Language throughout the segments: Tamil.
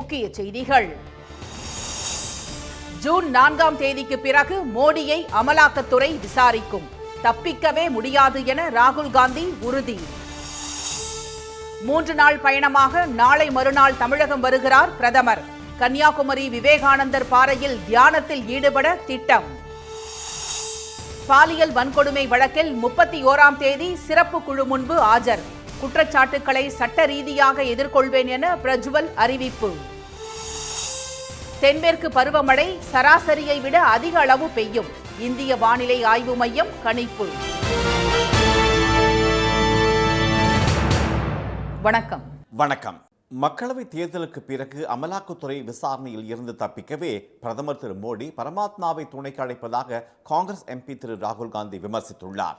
முக்கிய செய்திகள். ஜூன் 4ஆம் தேதிக்கு பிறகு மோடியை அமலாக்கத்துறை விசாரிக்கும். தப்பிக்கவே முடியாது என ராகுல் காந்தி உறுதி. 3 நாள் பயணமாக நாளை மறுநாள் தமிழகம் வருகிறார் பிரதமர். கன்னியாகுமரி விவேகானந்தர் பாறையில் தியானத்தில் ஈடுபட திட்டம். பாலியல் வன்கொடுமை வழக்கில் 31ஆம் தேதி சிறப்பு குழு முன்பு ஆஜர். குற்றச்சாட்டுக்களை சட்ட ரீதியாக எதிர்கொள்வேன் என பிரஜ்வல் அறிவிப்பு. தென்மேற்கு பருவமழை சராசரியை விட அதிக அளவு பெய்யும். இந்திய வானிலை ஆய்வு மையம் கணிப்பு. வணக்கம். வணக்கம். மக்களவை தேர்தலுக்கு பிறகு அமலாக்கத்துறை விசாரணையில் இருந்து தப்பிக்கவே பிரதமர் திரு மோடி பரமாத்மாவை துணைக்கு அழைப்பதாக காங்கிரஸ் எம்பி திரு ராகுல் காந்தி விமர்சித்துள்ளார்.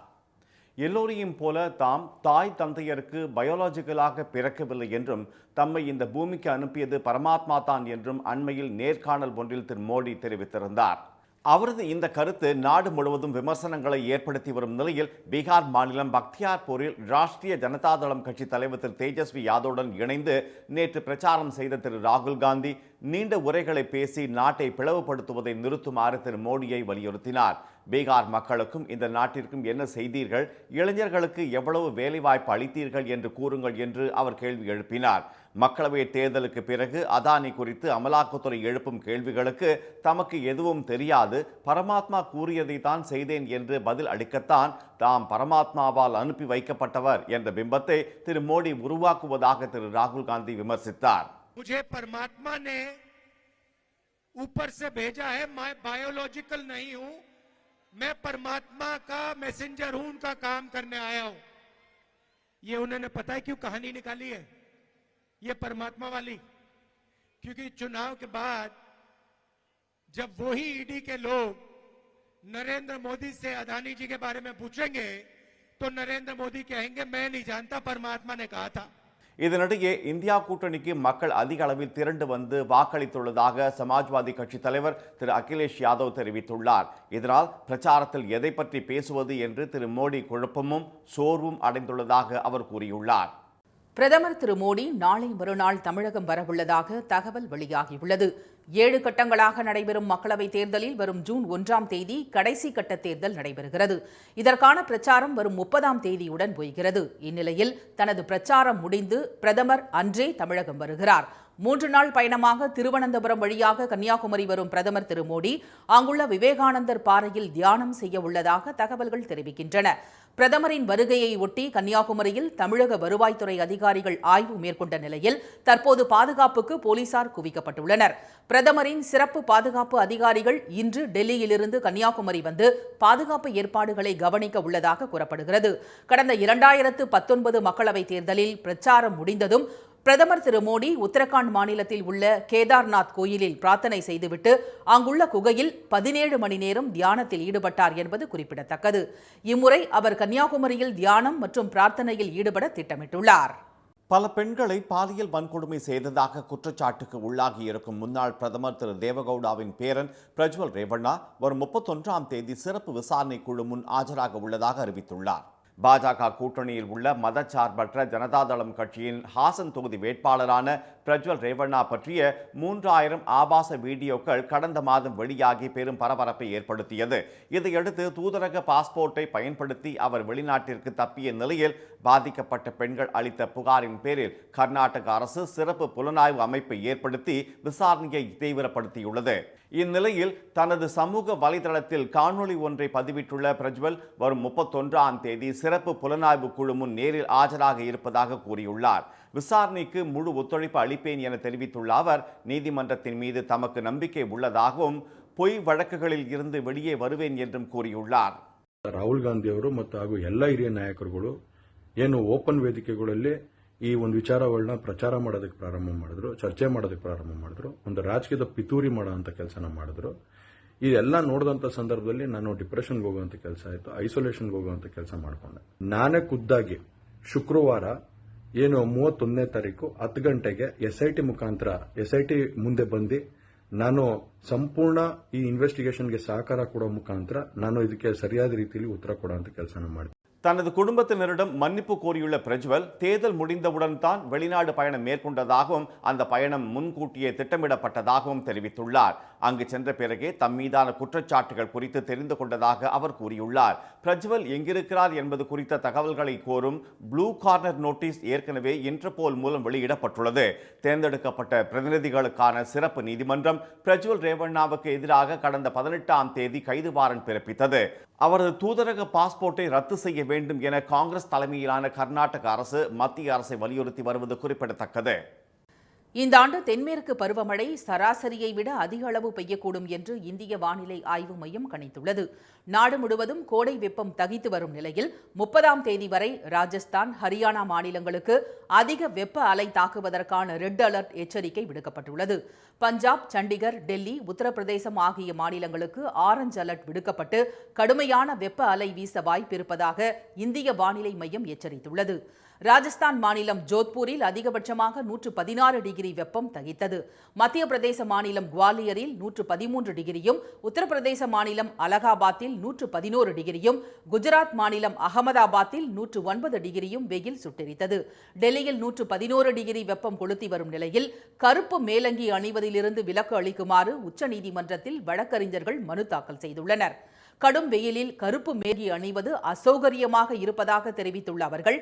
எல்லோரையும் போல தாம் தாய் தந்தையருக்கு பயோலாஜிக்கலாக பிறக்கவில்லை என்றும் தம்மை இந்த பூமிக்கு அனுப்பியது பரமாத்மா தான் என்றும் அண்மையில் நேர்காணல் ஒன்றில் திரு மோடி தெரிவித்திருந்தார். அவரது இந்த கருத்து நாடு முழுவதும் விமர்சனங்களை ஏற்படுத்தி வரும் நிலையில் பீகார் மாநிலம் பக்தியார்பூரில் ராஷ்டிரிய ஜனதாதளம் கட்சி தலைவர் திரு தேஜஸ்வி யாதவுடன் இணைந்து நேற்று பிரச்சாரம் செய்த திரு ராகுல் காந்தி நீண்ட உரைகளை பேசி நாட்டை பிளவுபடுத்துவதை நிறுத்துமாறு திரு மோடியை வலியுறுத்தினார். பீகார் மக்களுக்கும் இந்த நாட்டிற்கும் என்ன செய்தீர்கள், இளைஞர்களுக்கு எவ்வளவு வேலைவாய்ப்பு அளித்தீர்கள் என்று கூறுங்கள் என்று அவர் கேள்வி எழுப்பினார். மக்களவை தேர்தலுக்கு பிறகு அதானி குறித்து அமலாக்கத்துறை எழுப்பும் கேள்விகளுக்கு தமக்கு எதுவும் தெரியாது, பரமாத்மா கூறியதை தான் செய்தேன் என்று பதில் அளிக்கத்தான் தாம் பரமாத்மாவால் அனுப்பி வைக்கப்பட்டவர் என்ற பிம்பத்தை திரு மோடி உருவாக்குவதாக திரு ராகுல் காந்தி விமர்சித்தார். मुझे परमात्मा ने ऊपर से भेजा है, मैं बायोलॉजिकल नहीं हूं, मैं परमात्मा का मैसेंजर हूं, उनका काम करने आया हूं. ये उन्होंने पता है क्यों कहानी निकाली है ये परमात्मा वाली? क्योंकि चुनाव के बाद जब वही ईडी के लोग नरेंद्र मोदी से अदानी जी के बारे में पूछेंगे तो नरेंद्र मोदी कहेंगे मैं नहीं जानता, परमात्मा ने कहा था. இதனிடையே இந்தியா கூட்டணிக்கு மக்கள் அதிக அளவில் திரண்டு வந்து வாக்களித்துள்ளதாக சமாஜ்வாதி கட்சி தலைவர் திரு அகிலேஷ் யாதவ் தெரிவித்துள்ளார். இதனால் பிரச்சாரத்தில் எதை பற்றி பேசுவது என்று திரு மோடி குழப்பமும் சோர்வும் அடைந்துள்ளதாக அவர் கூறியுள்ளார். பிரதமர் திரு மோடி நாளை மறுநாள் தமிழகம் வரவுள்ளதாக தகவல் வெளியாகியுள்ளது. 7 கட்டங்களாக நடைபெறும் மக்களவைத் தேர்தலில் வரும் ஜூன் 1ஆம் தேதி கடைசி கட்ட தேர்தல் நடைபெறுகிறது. இதற்கான பிரச்சாரம் வரும் 30ஆம் தேதியுடன் போகிறது. இந்நிலையில் தனது பிரச்சாரம் முடிந்து பிரதமர் அன்றே தமிழகம் வருகிறார். 3 நாள் பயணமாக திருவனந்தபுரம் வழியாக கன்னியாகுமரி வரும் பிரதமர் திரு மோடி அங்குள்ள விவேகானந்தர் பாறையில் தியானம் செய்ய உள்ளதாக தகவல்கள் தெரிவிக்கின்றன. பிரதமரின் வருகையை ஒட்டி கன்னியாகுமரியில் தமிழக வருவாய்த்துறை அதிகாரிகள் ஆய்வு மேற்கொண்ட நிலையில் தற்போது பாதுகாப்புக்கு போலீசார் குவிக்கப்பட்டுள்ளனர். பிரதமரின் சிறப்பு பாதுகாப்பு அதிகாரிகள் இன்று டெல்லியிலிருந்து கன்னியாகுமரி வந்து பாதுகாப்பு ஏற்பாடுகளை கவனிக்க உள்ளதாக கூறப்படுகிறது. கடந்த 2019 மக்களவைத் தேர்தலில் பிரச்சாரம் முடிந்ததும் பிரதமர் திரு மோடி உத்தரகாண்ட் மாநிலத்தில் உள்ள கேதார்நாத் கோயிலில் பிரார்த்தனை செய்துவிட்டு அங்குள்ள குகையில் 17 மணி நேரம் தியானத்தில் ஈடுபட்டார் என்பது குறிப்பிடத்தக்கது. இம்முறை அவர் கன்னியாகுமரியில் தியானம் மற்றும் பிரார்த்தனையில் ஈடுபட திட்டமிட்டுள்ளார். பல பெண்களை பாலியல் வன்கொடுமை செய்ததாக குற்றச்சாட்டுக்கு உள்ளாகி இருக்கும் முன்னாள் பிரதமர் திரு தேவகவுடாவின் பேரன் பிரஜ்வல் ரேவண்ணா வரும் 31ஆம் தேதி சிறப்பு விசாரணை குழு முன் ஆஜராக உள்ளதாக அறிவித்துள்ளார். பாஜக கூட்டணியில் உள்ள மதச்சார்பற்ற ஜனதாதளம் கட்சியின் ஹாசன் தொகுதி வேட்பாளரான பிரஜ்வல் ரேவண்ணா பற்றிய 3000 ஆபாச வீடியோக்கள் கடந்த மாதம் வெளியாகி பெரும் பரபரப்பை ஏற்படுத்தியது. இதையடுத்து தூதரக பாஸ்போர்ட்டை பயன்படுத்தி அவர் வெளிநாட்டிற்கு தப்பிய நிலையில் பாதிக்கப்பட்ட பெண்கள் அளித்த புகாரின் பேரில் கர்நாடக அரசு சிறப்பு புலனாய்வு அமைப்பை ஏற்படுத்தி விசாரணையை தீவிரப்படுத்தியுள்ளது. இந்நிலையில் தனது சமூக வலைதளத்தில் காணொலி ஒன்றை பதிவிட்டுள்ள பிரஜ்வல் வரும் 31ஆம் தேதி சிறப்பு புலனாய்வு குழு முன் நேரில் ஆஜராக இருப்பதாக கூறியுள்ளார். விசாரணைக்கு முழு ஒத்துழைப்பு அளிப்பேன் என தெரிவித்துள்ள அவர் நீதிமன்றத்தின் மீது தமக்கு நம்பிக்கை உள்ளதாகவும் பொய் வழக்குகளில் இருந்து வெளியே வருவேன் என்றும் கூறியுள்ளார். ರಾಹುಲ್ ಗಾಂಧಿ ಅವರು ಮತ್ತು ಹಾಗೂ ಎಲ್ಲ ಹಿರಿಯ ನಾಯಕರುಗಳು ಏನು ಓಪನ್ ವೇದಿಕೆಗಳಲ್ಲಿ ಈ ಒಂದು ವಿಚಾರಗಳನ್ನ ಪ್ರಚಾರ ಮಾಡೋದಕ್ಕೆ ಪ್ರಾರಂಭ ಮಾಡಿದ್ರು, ಚರ್ಚೆ ಮಾಡೋದಕ್ಕೆ ಪ್ರಾರಂಭ ಮಾಡಿದ್ರು, ಒಂದು ರಾಜಕೀಯದ ಪಿತೂರಿ ಮಾಡೋಂಥ ಕೆಲಸನ ಮಾಡಿದ್ರು. ಇದೆಲ್ಲ ನೋಡಿದಂಥ ಸಂದರ್ಭದಲ್ಲಿ ನಾನು ಡಿಪ್ರೆಷನ್ಗೆ ಹೋಗುವಂಥ ಕೆಲಸ ಆಯಿತು, ಐಸೋಲೇಷನ್ಗೆ ಹೋಗುವಂಥ ಕೆಲಸ ಮಾಡಿಕೊಂಡೆ. ನಾನೇ ಖುದ್ದಾಗಿ ಶುಕ್ರವಾರ ಏನು 31ನೇ ತಾರೀಕು 10 ಗಂಟೆಗೆ SIT ಮುಖಾಂತರ SIT ಮುಂದೆ ಬಂದು ನಾನು ಸಂಪೂರ್ಣ ಈ ಇನ್ವೆಸ್ಟಿಗೇಷನ್ಗೆ ಸಹಕಾರ ಕೊಡೋ ಮುಖಾಂತರ ನಾನು ಇದಕ್ಕೆ ಸರಿಯಾದ ರೀತಿಯಲ್ಲಿ ಉತ್ತರ ಕೊಡುವಂಥ ಕೆಲಸನ ಮಾಡಿದೆ. தனது குடும்பத்தினரிடம் மன்னிப்பு கோரியுள்ள பிரஜ்வல் தேர்தல் முடிந்தவுடன் தான் வெளிநாடு பயணம் மேற்கொண்டதாகவும் அந்த பயணம் முன்கூட்டியே திட்டமிடப்பட்டதாகவும் தெரிவித்துள்ளார். அங்கு சென்ற பிறகே தம் மீதான குற்றச்சாட்டுகள் குறித்து தெரிந்து கொண்டதாக அவர் கூறியுள்ளார். பிரஜ்வல் எங்கிருக்கிறார் என்பது குறித்த தகவல்களை கோரும் ப்ளூ கார்னர் நோட்டீஸ் ஏற்கனவே இன்டர்போல் மூலம் வெளியிடப்பட்டுள்ளது. தேர்ந்தெடுக்கப்பட்ட பிரதிநிதிகளுக்கான சிறப்பு நீதிமன்றம் பிரஜ்வல் ரேவண்ணாவுக்கு எதிராக கடந்த 18ஆம் தேதி கைது வாரண்ட் பிறப்பித்தது. அவரது தூதரக பாஸ்போர்ட்டை ரத்து செய்ய வேண்டும் என காங்கிரஸ் தலைமையிலான கர்நாடக அரசு மத்திய அரசை வலியுறுத்தி வருவது குறிப்பிடத்தக்கது. இந்த ஆண்டு தென்மேற்கு பருவமழை சராசரியை விட அதிக அளவு பெய்யக்கூடும் என்று இந்திய வானிலை ஆய்வு மையம் கணித்துள்ளது. நாடு முழுவதும் கோடை வெப்பம் தகித்து வரும் நிலையில் 30ஆம் தேதி வரை ராஜஸ்தான், ஹரியானா மாநிலங்களுக்கு அதிக வெப்ப அலை தாக்குவதற்கான ரெட் அலர்ட் எச்சரிக்கை விடுக்கப்பட்டுள்ளது. பஞ்சாப், சண்டிகர், டெல்லி, உத்தரப்பிரதேசம் ஆகிய மாநிலங்களுக்கு ஆரஞ்ச் அலர்ட் விடுக்கப்பட்டு கடுமையான வெப்ப அலை வீச வாய்ப்பிருப்பதாக இந்திய வானிலை மையம் எச்சரித்துள்ளது. ராஜஸ்தான் மாநிலம் ஜோத்பூரில் அதிகபட்சமாக 116 டிகிரி வெப்பம் தகித்தது. மத்திய பிரதேச மாநிலம் குவாலியரில் 113 டிகிரியும், உத்தரப்பிரதேச மாநிலம் அலகாபாத்தில் 111 டிகிரியும், குஜராத் மாநிலம் அகமதாபாத்தில் 109 டிகிரியும் வெயில் சுட்டெரித்தது. டெல்லியில் 111 டிகிரி வெப்பம் கொளுத்தி வரும் நிலையில் கருப்பு மேலங்கி அணிவதிலிருந்து விலக்கு அளிக்குமாறு உச்சநீதிமன்றத்தில் வழக்கறிஞர்கள் மனு தாக்கல் செய்துள்ளனர். கடும் வெயிலில் கருப்பு மேலங்கி அணிவது அசௌகரியமாக இருப்பதாக தெரிவித்துள்ள அவர்கள்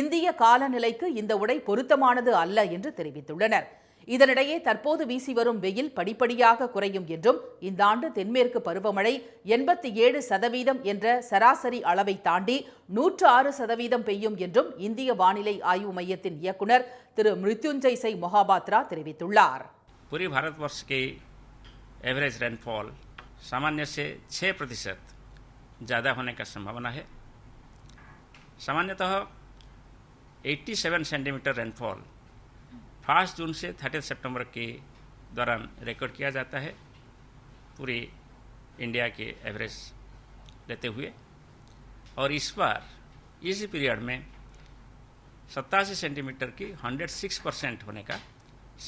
இந்திய காலநிலைக்கு இந்த உடை பொருத்தமானது அல்ல என்று தெரிவித்துள்ளனர். இதனிடையே தற்போது வீசி வரும் வெயில் படிப்படியாக குறையும் என்றும் இந்த ஆண்டு தென்மேற்கு பருவமழை 87% என்ற சராசரி அளவை தாண்டி 106% பெய்யும் என்றும் இந்திய வானிலை ஆய்வு மையத்தின் இயக்குநர் திரு மிருத்யுஞ்சய் செய் மொஹாபாத்ரா தெரிவித்துள்ளார். पूरी भारतवर्ष के एवरेज रेनफॉल सामान्य से 6% ज़्यादा होने का संभावना है. सामान्यतः 87 सेंटीमीटर रेनफॉल 1 जून से 30 सितंबर के दौरान रिकॉर्ड किया जाता है पूरी इंडिया के एवरेज लेते हुए, और इस बार इसी पीरियड में 87 सेंटीमीटर की 106% होने का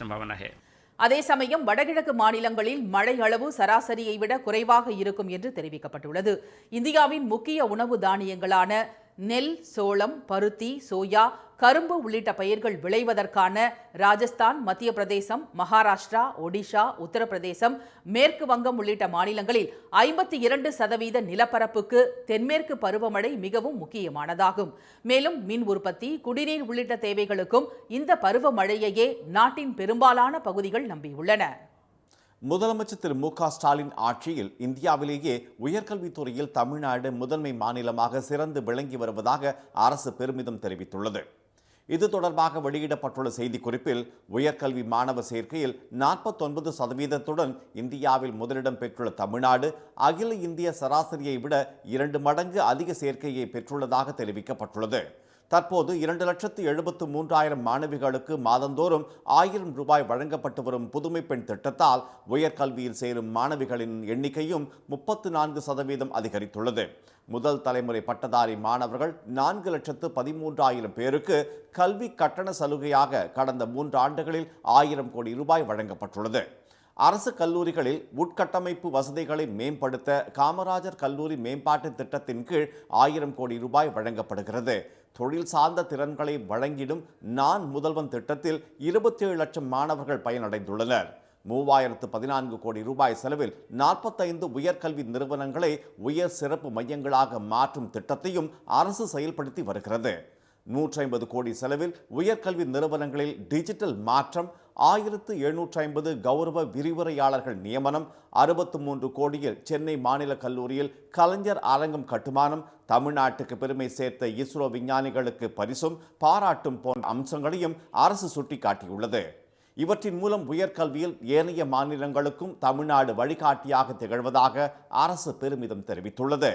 संभावना है. அதே சமயம் வடகிழக்கு மாநிலங்களில் மழை அளவு சராசரியை விட குறைவாக இருக்கும் என்று தெரிவிக்கப்பட்டுள்ளது. இந்தியாவின் முக்கிய உணவு தானியங்களான நெல், சோளம், பருத்தி, சோயா, கரும்பு உள்ளிட்ட பயிர்கள் விளைவதற்கான ராஜஸ்தான், மத்திய பிரதேசம், மகாராஷ்டிரா, ஒடிஷா, உத்தரப்பிரதேசம், மேற்கு வங்கம் உள்ளிட்ட மாநிலங்களில் 52% நிலப்பரப்புக்கு தென்மேற்கு பருவமழை மிகவும் முக்கியமானதாகும். மேலும் மின் உற்பத்தி, குடிநீர் உள்ளிட்ட தேவைகளுக்கும் இந்த பருவமழையையே நாட்டின் பெரும்பாலான பகுதிகள் நம்பியுள்ளன. முதலமைச்சர் திரு மு.க. ஸ்டாலின் ஆட்சியில் இந்தியாவிலேயே உயர்கல்வித்துறையில் தமிழ்நாடு முதன்மை மாநிலமாக சிறந்து விளங்கி வருவதாக அரசு பெருமிதம் தெரிவித்துள்ளது. இது தொடர்பாக வெளியிடப்பட்டுள்ள செய்திக்குறிப்பில் உயர்கல்வி மாணவர் சேர்க்கையில் 49% இந்தியாவில் முதலிடம் பெற்றுள்ள தமிழ்நாடு அகில இந்திய சராசரியை விட 2 மடங்கு அதிக சேர்க்கையை பெற்றுள்ளதாக தெரிவிக்கப்பட்டுள்ளது. தற்போது 2,73,000 மாணவிகளுக்கு மாதந்தோறும் 1000 ரூபாய் வழங்கப்பட்டு வரும் புதுமை பெண் திட்டத்தால் உயர்கல்வியில் சேரும் மாணவிகளின் எண்ணிக்கையும் 34% அதிகரித்துள்ளது. முதல் தலைமுறை பட்டதாரி மாணவர்கள் 4,13,000 பேருக்கு கல்வி கட்டண சலுகையாக கடந்த 3 ஆண்டுகளில் 1000 கோடி ரூபாய் வழங்கப்பட்டுள்ளது. அரசு கல்லூரிகளில் உட்கட்டமைப்பு வசதிகளை மேம்படுத்த காமராஜர் கல்லூரி மேம்பாட்டு திட்டத்தின் கீழ் 1000 கோடி ரூபாய் வழங்கப்படுகிறது. தொழில் சார்ந்த திறன்களை வழங்கிடும் நான் முதல்வன் திட்டத்தில் 27 லட்சம் மாணவர்கள் பயனடைந்துள்ளனர். 3014 கோடி ரூபாய் செலவில் 45 உயர்கல்வி நிறுவனங்களை உயர் சிறப்பு மையங்களாக மாற்றும் திட்டத்தையும் அரசு செயல்படுத்தி வருகிறது. 150 கோடி செலவில் உயர்கல்வி நிறுவனங்களில் டிஜிட்டல் மாற்றம், 1750 கௌரவ விரிவுரையாளர்கள் நியமனம், 63 கோடியில் சென்னை மாநில கல்லூரியில் கலைஞர் அரங்கம் கட்டுமானம், தமிழ்நாட்டுக்கு பெருமை சேர்த்த இஸ்ரோ விஞ்ஞானிகளுக்கு பரிசும் பாராட்டும் போன்ற அம்சங்களையும் அரசு சுட்டிக்காட்டியுள்ளது. இவற்றின் மூலம் உயர்கல்வியில் ஏனைய மாநிலங்களுக்கும் தமிழ்நாடு வழிகாட்டியாக திகழ்வதாக அரசு பெருமிதம் தெரிவித்துள்ளது.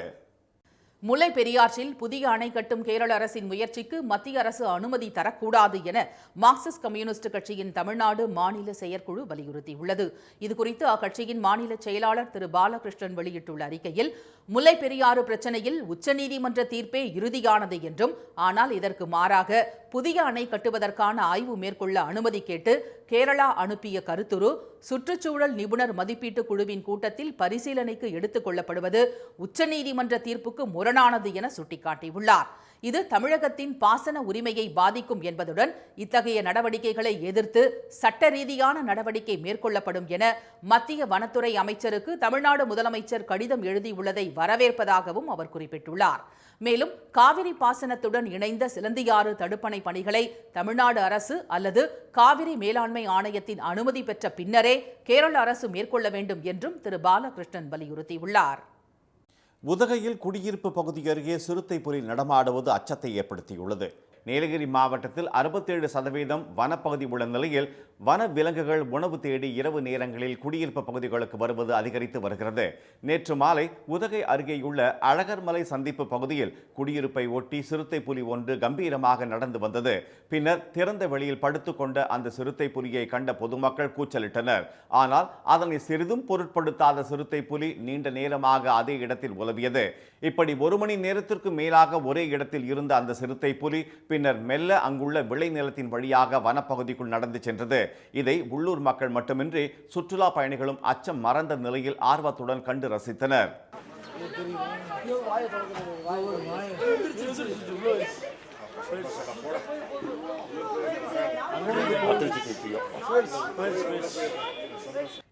முல்லை பெரியாற்றில் புதிய அணை கட்டும் கேரள அரசின் முயற்சிக்கு மத்திய அரசு அனுமதி தரக்கூடாது என மார்க்சிஸ்ட் கம்யூனிஸ்ட் கட்சியின் தமிழ்நாடு மாநில செயற்குழு வலியுறுத்தியுள்ளது. இதுகுறித்து அக்கட்சியின் மாநில செயலாளர் திரு பாலகிருஷ்ணன் வெளியிட்டுள்ள அறிக்கையில், முல்லை பெரியாறு பிரச்சினையில் உச்சநீதிமன்ற தீர்ப்பே இறுதியானது என்றும், ஆனால் இதற்கு மாறாக புதிய அணை கட்டுவதற்கான ஆய்வு மேற்கொள்ள அனுமதி கேட்டு கேரளா அனுப்பிய கருத்துரு சுற்றுச்சூழல் நிபுணர் மதிப்பீட்டு குழுவின் கூட்டத்தில் பரிசீலனைக்கு எடுத்துக் கொள்ளப்படுவது உச்சநீதிமன்ற தீர்ப்புக்கு முரணானது என சுட்டிக்காட்டியுள்ளார். இது தமிழகத்தின் பாசன உரிமையை பாதிக்கும் என்பதுடன் இத்தகைய நடவடிக்கைகளை எதிர்த்து சட்ட ரீதியான நடவடிக்கை மேற்கொள்ளப்படும் என மத்திய வனத்துறை அமைச்சருக்கு தமிழ்நாடு முதலமைச்சர் கடிதம் எழுதியுள்ளதை வரவேற்பதாகவும் அவர் குறிப்பிட்டுள்ளார். மேலும் காவிரி பாசனத்துடன் இணைந்த சிலந்தியாறு தடுப்பணை பணிகளை தமிழ்நாடு அரசு அல்லது காவிரி மேலாண்மை ஆணையத்தின் அனுமதி பெற்ற பின்னரே கேரள அரசு மேற்கொள்ள வேண்டும் என்றும் திரு பாலகிருஷ்ணன் வலியுறுத்தியுள்ளார். உதகையில் குடியிருப்பு பகுதி அருகே சிறுத்தை புலி நடமாடுவது அச்சத்தை ஏற்படுத்தியுள்ளது. நீலகிரி மாவட்டத்தில் 67% வனப்பகுதி உள்ள நிலையில் வன விலங்குகள் உணவு தேடி இரவு நேரங்களில் குடியிருப்பு பகுதிகளுக்கு வருவது அதிகரித்து வருகிறது. நேற்று மாலை உதகை அருகேயுள்ள அழகர்மலை சந்திப்பு பகுதியில் குடியிருப்பை ஒட்டி சிறுத்தை புலி ஒன்று கம்பீரமாக நடந்து வந்தது. பின்னர் திறந்த வெளியில் படுத்துக்கொண்ட அந்த சிறுத்தை புலியை கண்ட பொதுமக்கள் கூச்சலிட்டனர். ஆனால் அதனை சிறிதும் பொருட்படுத்தாத சிறுத்தை புலி நீண்ட நேரமாக அதே இடத்தில் உலவியது. இப்படி 1 மணி நேரத்திற்கு மேலாக ஒரே இடத்தில் இருந்த அந்த சிறுத்தை புலி பின்னர் மெல்ல அங்குள்ள விளைநிலத்தின் வழியாக வனப்பகுதிக்குள் நடந்து சென்றது. இதை உள்ளூர் மக்கள் மட்டுமின்றி சுற்றுலா பயணிகளும் அச்சம் மறந்த நிலையில் ஆர்வத்துடன் கண்டு ரசித்தனர்.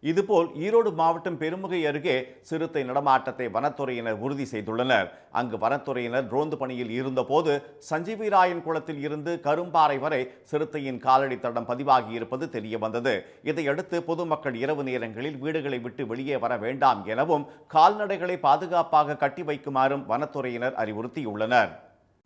இதுபோல் ஈரோடு மாவட்டம் பெருமுகை அருகே சிறுத்தை நடமாட்டத்தை வனத்துறையினர் உறுதி செய்துள்ளனர். அங்கு வனத்துறையினர் ரோந்து பணியில் இருந்தபோது சஞ்சீவிராயன் குளத்தில் இருந்து கரும்பாறை வரை சிறுத்தையின் காலடி தடம் பதிவாகி இருப்பது தெரிய வந்தது. இதையடுத்து பொதுமக்கள் இரவு நேரங்களில் வீடுகளை விட்டு வெளியே வர வேண்டாம் எனவும் கால்நடைகளை பாதுகாப்பாக கட்டி வைக்குமாறும் வனத்துறையினர் அறிவுறுத்தியுள்ளனர்.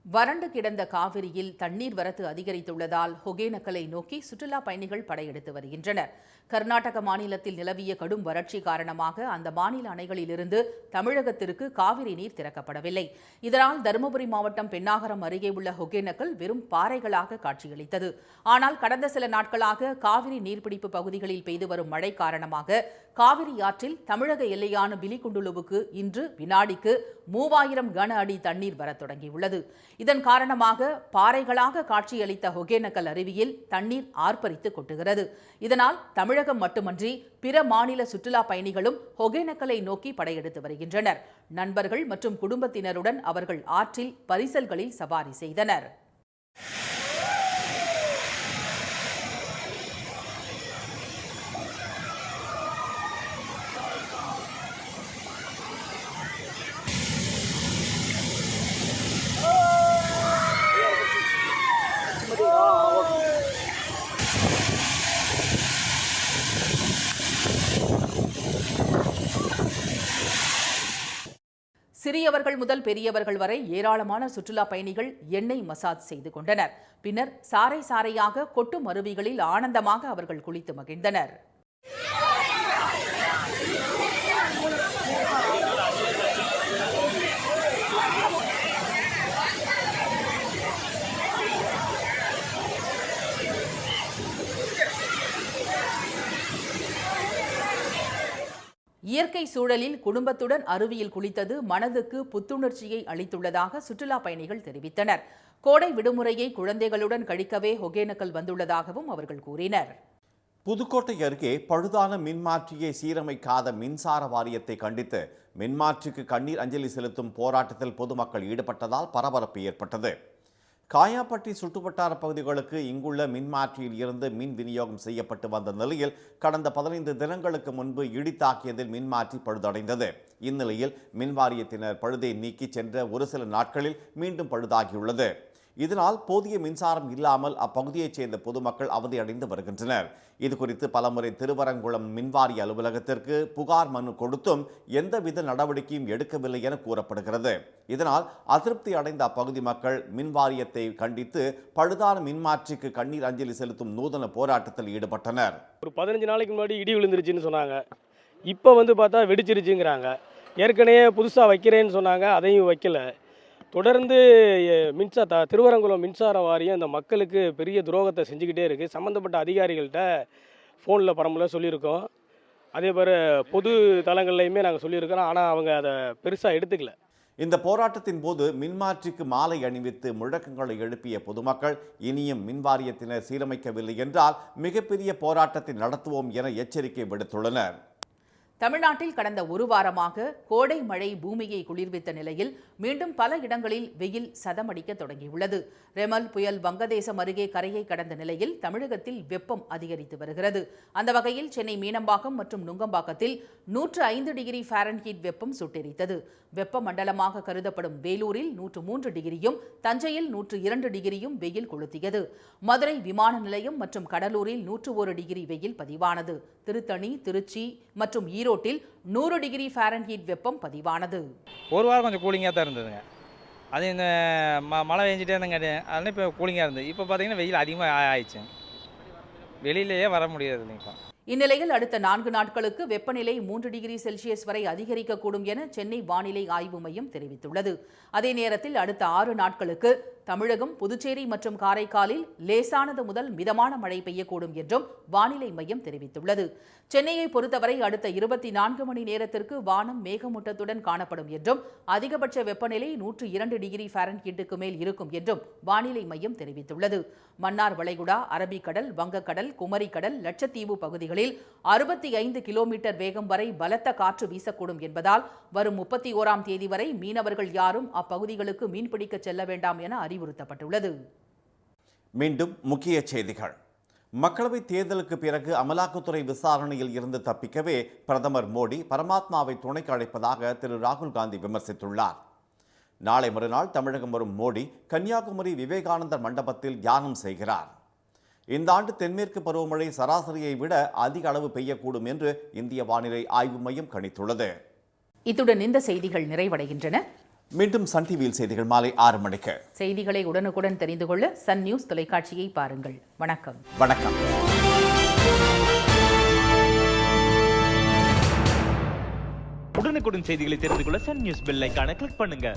வறண்டு கிடந்த காவிரியில் தண்ணீர் வரத்து அதிகரித்துள்ளதால் ஒகேனக்கலை நோக்கி சுற்றுலா பயணிகள் படையெடுத்து வருகின்றனர். கர்நாடக மாநிலத்தில் நிலவிய கடும் வறட்சி காரணமாக அந்த மாநில அணைகளிலிருந்து தமிழகத்திற்கு காவிரி நீர் திறக்கப்படவில்லை. இதனால் தருமபுரி மாவட்டம் பென்னாகரம் அருகே உள்ள ஒகேனக்கல் வெறும் பாறைகளாக காட்சியளித்தது. ஆனால் கடந்த சில நாட்களாக காவிரி நீர்பிடிப்பு பகுதிகளில் பெய்து வரும் மழை காரணமாக காவிரி ஆற்றில் தமிழக எல்லையான பிலிகுண்டுலுவுக்கு இன்று வினாடிக்கு 3000 கன அடி தண்ணீர் வரத் தொடங்கியுள்ளது. இதன் காரணமாக பாறைகளாக காட்சியளித்த ஒகேனக்கல் அருவியில் தண்ணீர் ஆர்ப்பரித்து கொட்டுகிறது. இதனால் தமிழகம் மட்டுமன்றி பிற மாநில சுற்றுலா பயணிகளும் ஒகேனக்கலை நோக்கி படையெடுத்து வருகின்றனர். நண்பர்கள் மற்றும் குடும்பத்தினருடன் அவர்கள் ஆற்றில் பரிசல்களில் சவாரி செய்தனர். சிறியவர்கள் முதல் பெரியவர்கள் வரை ஏராளமான சுற்றுலா பயணிகள் எண்ணெய் மசாஜ் செய்து கொண்டனர். பின்னர் சாறை சாறையாக கொட்டும் அருவிகளில் ஆனந்தமாக அவர்கள் குளித்து மகிழ்ந்தனர். இயற்கை சூழலில் குடும்பத்துடன் அருவியில் குளித்தது மனதுக்கு புத்துணர்ச்சியை அளித்துள்ளதாக சுற்றுலா பயணிகள் தெரிவித்தனர். கோடை விடுமுறையை குழந்தைகளுடன் கழிக்கவே ஒகேனக்கல் வந்துள்ளதாகவும் அவர்கள் கூறினர். புதுக்கோட்டை அருகே பழுதான மின்மாற்றியை சீரமைக்காத மின்சார வாரியத்தை கண்டித்து மின்மாற்றிக்கு கண்ணீர் அஞ்சலி செலுத்தும் போராட்டத்தில் பொதுமக்கள் ஈடுபட்டதால் பரபரப்பு ஏற்பட்டது. காயாப்பட்டி சுற்றுவட்டார பகுதிகளுக்கு இங்குள்ள மின்மாற்றியில் இருந்து மின் விநியோகம் செய்யப்பட்டு வந்த நிலையில் கடந்த 15 தினங்களுக்கு முன்பு இடி தாக்கியதில் மின்மாற்றி பழுதடைந்தது. இந்நிலையில் மின்வாரியத்தினர் பழுதை நீக்கி சென்ற ஒரு சில நாட்களில் மீண்டும் பழுதாகியுள்ளது. இதனால் போதிய மின்சாரம் இல்லாமல் அப்பகுதியைச் சேர்ந்த பொதுமக்கள் அவதியடைந்து வருகின்றனர். இதுகுறித்து பலமுறை திருவரங்குளம் மின்வாரிய அலுவலகத்திற்கு புகார் மனு கொடுத்தும் எந்தவித நடவடிக்கையும் எடுக்கவில்லை என கூறப்படுகிறது. இதனால் அதிருப்தி அடைந்த அப்பகுதி மக்கள் மின்வாரியத்தை கண்டித்து பழுதான மின்மாற்றிக்கு கண்ணீர் அஞ்சலி செலுத்தும் நூதன போராட்டத்தில் ஈடுபட்டனர். ஒரு 15 நாளைக்கு முன்னாடி இடி விழுந்துருச்சுன்னு சொன்னாங்க. இப்போ பார்த்தா வெடிச்சிருச்சுங்கிறாங்க. ஏற்கனவே புதுசாக வைக்கிறேன்னு சொன்னாங்க, அதையும் வைக்கல. தொடர்ந்து திருவரங்குளம் மின்சார வாரியம் இந்த மக்களுக்கு பெரிய துரோகத்தை செஞ்சுக்கிட்டே இருக்குது. சம்மந்தப்பட்ட அதிகாரிகள்கிட்ட ஃபோனில் பரம்பரை சொல்லியிருக்கோம். அதே மாதிரி பொது தளங்கள்லையுமே நாங்கள் சொல்லியிருக்கிறோம். ஆனால் அவங்க அதை பெருசாக எடுத்துக்கல. இந்த போராட்டத்தின் போது மின்மாற்றிக்கு மாலை அணிவித்து முழக்கங்களை எழுப்பிய பொதுமக்கள் இனியும் மின்வாரியத்தினர் சீரமைக்கவில்லை என்றால் மிகப்பெரிய போராட்டத்தை நடத்துவோம் என எச்சரிக்கை விடுத்துள்ளனர். தமிழ்நாட்டில் கடந்த ஒரு வாரமாக கோடை மழை பூமியை குளிர்வித்த நிலையில் மீண்டும் பல இடங்களில் வெயில் சதமடிக்க தொடங்கியுள்ளது. ரெமல் புயல் வங்கதேசம் அருகே கரையை கடந்த நிலையில் தமிழகத்தில் வெப்பம் அதிகரித்து வருகிறது. அந்த வகையில் சென்னை மீனம்பாக்கம் மற்றும் நுங்கம்பாக்கத்தில் 105 டிகிரி ஃபாரன்ஹீட் வெப்பம் சுட்டெரித்தது. வெப்ப மண்டலமாக கருதப்படும் வேலூரில் 103 டிகிரியும் தஞ்சையில் 102 டிகிரியும் வெயில் கொளுத்தியது. மதுரை விமான நிலையம் மற்றும் கடலூரில் 101 டிகிரி வெயில் பதிவானது. திருத்தணி, திருச்சி மற்றும் ஈரோட்டில் 100 டிகிரி ஃபாரன்ஹீட் வெப்பம் பதிவானது. ஒரு வாரம் கொஞ்சம் கூலிங்காக தான் இருந்ததுங்க. அது இந்த மழை பெஞ்சிட்டே இருந்தங்க, அதனால இப்போ கூலிங்காக இருந்தது. இப்போ பார்த்தீங்கன்னா வெயில் அதிகமாக ஆயிடுச்சு, வெளியிலேயே வர முடியாது இல்லைங்க. இந்நிலையில் அடுத்த 4 நாட்களுக்கு வெப்பநிலை 3 டிகிரி செல்சியஸ் வரை அதிகரிக்கக்கூடும் என சென்னை வானிலை ஆய்வு மையம் தெரிவித்துள்ளது. அதே நேரத்தில் அடுத்த 6 நாட்களுக்கு தமிழகம், புதுச்சேரி மற்றும் காரைக்காலில் லேசானது முதல் மிதமான மழை பெய்யக்கூடும் என்றும் வானிலை மையம் தெரிவித்துள்ளது. சென்னையை பொறுத்தவரை அடுத்த 24 மணி நேரத்திற்கு வானம் மேகமூட்டத்துடன் காணப்படும் என்றும் அதிகபட்ச வெப்பநிலை 102 டிகிரி ஃபாரன்ஹீட்டுக்கு மேல் இருக்கும் என்றும் வானிலை மையம் தெரிவித்துள்ளது. மன்னார் வளைகுடா, அரபிக்கடல், வங்கக்கடல், குமரிக்கடல், லட்சத்தீவு பகுதிகளில் 65 கிலோமீட்டர் வேகம் வரை பலத்த காற்று வீசக்கூடும் என்பதால் வரும் 31ஆம் தேதி வரை மீனவர்கள் யாரும் அப்பகுதிகளுக்கு மீன்பிடிக்க செல்ல வேண்டாம் என அறிவுறுத்தப்பட்டுள்ளது. மீண்டும் முக்கிய செய்திகள். மக்களவைத் தேர்தலுக்கு பிறகு அமலாக்கத்துறை விசாரணையில் இருந்து தப்பிக்கவே பிரதமர் மோடி பரமாத்மாவை துணைக்கு அழைப்பதாக திரு ராகுல் காந்தி விமர்சித்துள்ளார். நாளை மறுநாள் தமிழகம் வரும் மோடி கன்னியாகுமரி விவேகானந்தர் மண்டபத்தில் தியானம் செய்கிறார். இந்த ஆண்டு தென்மேற்கு பருவமழை சராசரியை விட அதிக அளவு பெய்யக்கூடும் என்று இந்திய வானிலை ஆய்வு மையம் கணித்துள்ளது. இத்துடன் இந்த செய்திகள் நிறைவடைகின்றன. மீண்டும் சன் டிவியில் செய்திகள் மாலை 6 மணிக்கு. செய்திகளை உடனுக்குடன் தெரிந்து கொள்ள சன் நியூஸ் தொலைக்காட்சியை பாருங்கள். வணக்கம். வணக்கம். உடனுக்குடன் செய்திகளை தெரிந்து கொள்ள சன் நியூஸ் பெல் ஐகானை கிளிக் பண்ணுங்க.